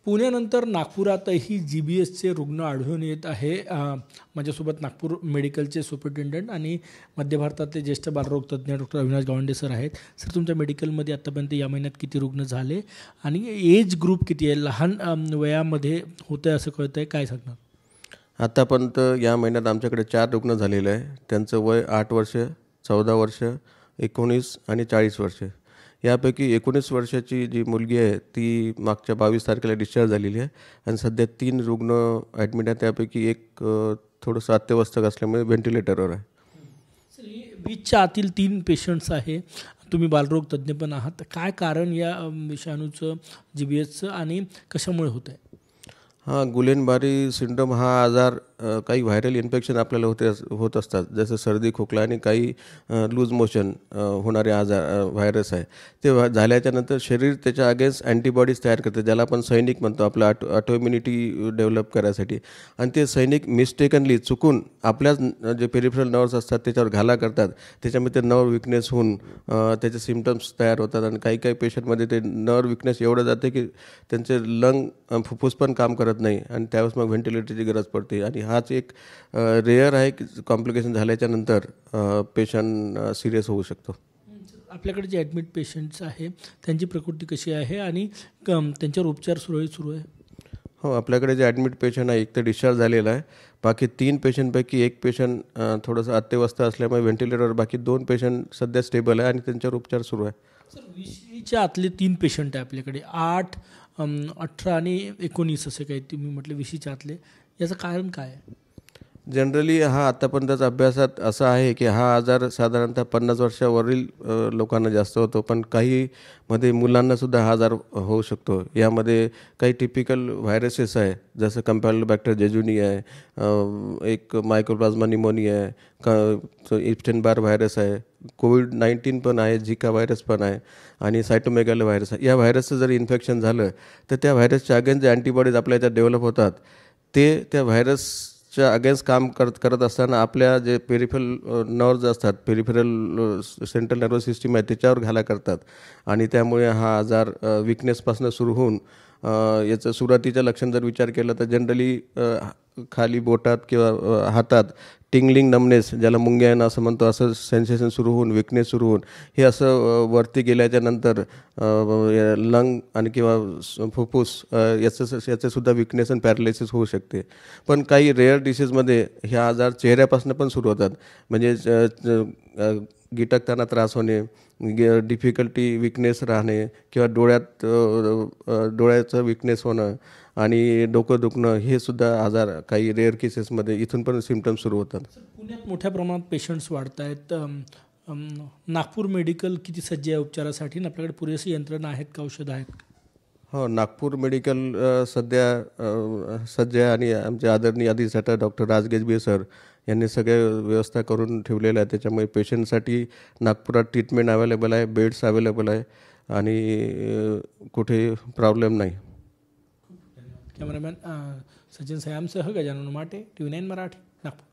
पुण्यानंतर नागपुरातही GBSचे रुग्ण आढळून येत आहे. माझ्यासोबत नागपूर मेडिकलचे सुपरिटेंडंट आणि मध्य भारतातले ज्येष्ठ बालरोग तज्ज्ञ डॉक्टर अविनाश गावंडे सर आहेत. सर, तुमच्या मेडिकलमध्ये आत्तापर्यंत या महिन्यात किती रुग्ण झाले आणि एज ग्रुप किती आहे? लहान वयामध्ये होतं आहे असं कळतं आहे, काय सांगणार? आतापर्यंत या महिन्यात आमच्याकडे 4 रुग्ण झालेले आहे. त्यांचं वय 8 वर्ष, 14 वर्ष, 19 आणि 40 वर्ष. यापैकी 19 वर्षाची जी मुलगी आहे ती मागच्या 22 तारखेला डिस्चार्ज झालेली आहे आणि सध्या 3 रुग्ण ॲडमिट आहेत. त्यापैकी एक थोडंसं अत्यवस्थक असल्यामुळे व्हेंटिलेटरवर आहे. सर, हे 20च्या आतील 3 पेशंट्स आहे. तुम्ही बालरोग तज्ज्ञ पण आहात. काय कारण या विषाणूचं GBSचं आणि कशामुळे होतं आहे? गुलेनबारी सिंड्रोम हा आजार काही व्हायरल इन्फेक्शन आपल्याला होत असतात, जसं सर्दी, खोकला आणि काही लूज मोशन होणारे आजार व्हायरस आहे. ते झाल्याच्यानंतर शरीर त्याच्या अगेन्स्ट अँटीबॉडीज तयार करते, ज्याला आपण सैनिक म्हणतो, आपलं ऑटोइम्युनिटी डेव्हलप करायसाठी. आणि ते सैनिक मिस्टेकनली चुकून आपल्याच जे पेरिफरल नर्व्स असतात त्याच्यावर घाला करतात. त्याच्यामध्ये ते नर्व विकनेस होऊन त्याचे सिम्पटम्स तयार होतात आणि काही काही पेशंटमध्ये ते नर्व विकनेस एवढं जाते की त्यांचे लंग, फुफ्फुस पण काम करत नाही आणि त्यावेळेस मग व्हेंटिलेटरची गरज पडते. आणि हाच एक रेअर आहे की कॉम्प्लिकेशन झाल्याच्यानंतर पेशंट सिरियस होऊ शकतो. आपल्याकडे जे ॲडमिट पेशंट्स आहे त्यांची प्रकृती कशी आहे आणि त्यांच्यावर उपचार सुरळीत सुरू आहे? हो, आपल्याकडे जे ॲडमिट पेशंट आहे एक तर डिस्चार्ज झालेला आहे. बाकी 3 पेशंटपैकी एक पेशंट थोडंसं अत्यवस्थ असल्यामुळे व्हेंटिलेटरवर, बाकी 2 पेशंट सध्या स्टेबल आहे आणि त्यांच्यावर उपचार सुरू आहे. सर, 20च्या आतले 3 पेशंट आहे आपल्याकडे. 8, 18 आणि 19 असे काही तुम्ही म्हटलं 20च्या आतले. याचं कारण काय आहे? जनरली हा आतापर्यंतचा अभ्यासात असा आहे की हा आजार साधारणतः 50 वर्षावरील लोकांना जास्त होतो, पण काही मध्ये मुलांनासुद्धा हा आजार होऊ शकतो. यामध्ये काही टिपिकल व्हायरसेस आहे, जसं कंपॅम्बॅक्टर जेजुनी आहे, एक मायकोप्लाझ्मा निमोनिया आहे, इप्स्टेन-बार व्हायरस आहे, कोविड-19 पण आहे, झिका व्हायरस पण आहे आणि सायटोमेगालो व्हायरस आहे. या व्हायरसचं जर इन्फेक्शन झालं तर त्या व्हायरसच्या अगेन्स्ट जे अँटीबॉडीज आपल्या याच्यात डेव्हलप होतात ते त्या व्हायरसच्या अगेन्स्ट काम करत असताना आपल्या जे पेरिफरल नर्व्ज असतात, पेरिफरल सेंट्रल नर्वस सिस्टीम आहे त्याच्यावर घाला करतात आणि त्यामुळे हा आजार विकनेसपासून सुरू होऊन याचं सुरुवातीचं लक्षण जर विचार केला तर जनरली खाली बोटात किंवा हातात टिंगलिंग नमनेस, ज्याला मुंग्यानं असं म्हणतो, असं सेन्सेशन सुरू होऊन, विकनेस सुरू होऊन हे असं वरती गेल्याच्या नंतर लंग आणि किंवा फुफ्फुस याचंसुद्धा विकनेस आणि पॅरालिसिस होऊ शकते. पण काही रेअर डिसीजमध्ये हे आजार चेहऱ्यापासून पण सुरू होतात, म्हणजे गिटकताना त्रास होणे, डिफिकल्टी, विकनेस राहणे किंवा डोळ्याचं विकनेस होणं आणि डोकं दुखणं, हे सुद्धा आजार काही रेअर केसेसमध्ये इथून पण सिम्पटम्स सुरू होतात. पुण्यात मोठ्या प्रमाणात पेशंट्स वाढत आहेत. नागपूर मेडिकल किती सज्ज आहे उपचारासाठी? आपल्याकडे पुरेशी यंत्रणा आहेत का, औषधं आहेत का? हो, नागपूर मेडिकल सध्या सज्ज आहे आणि आमचे आदरणीय अधिष्ठाता डॉक्टर राजगेजबी सर यांनी सगळे व्यवस्था करून ठेवलेलं आहे. त्याच्यामुळे पेशंटसाठी नागपुरात ट्रीटमेंट अवेलेबल आहे, बेड्स अवेलेबल आहे आणि कुठे प्रॉब्लेम नाही. कॅमेरामॅन सचिन सयामसह गजानन माटे, TV9 मराठी, नागपूर.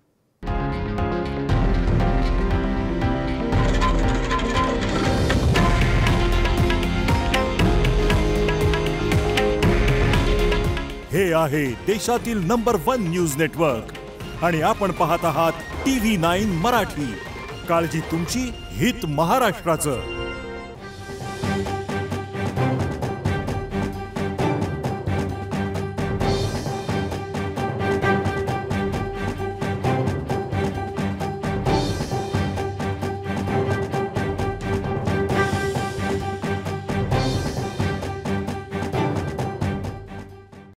हे आहे देशातील नंबर 1 न्यूज नेटवर्क आणि आपण पाहत आहात TV9 मराठी. काळजी तुमची, हित महाराष्ट्राचं.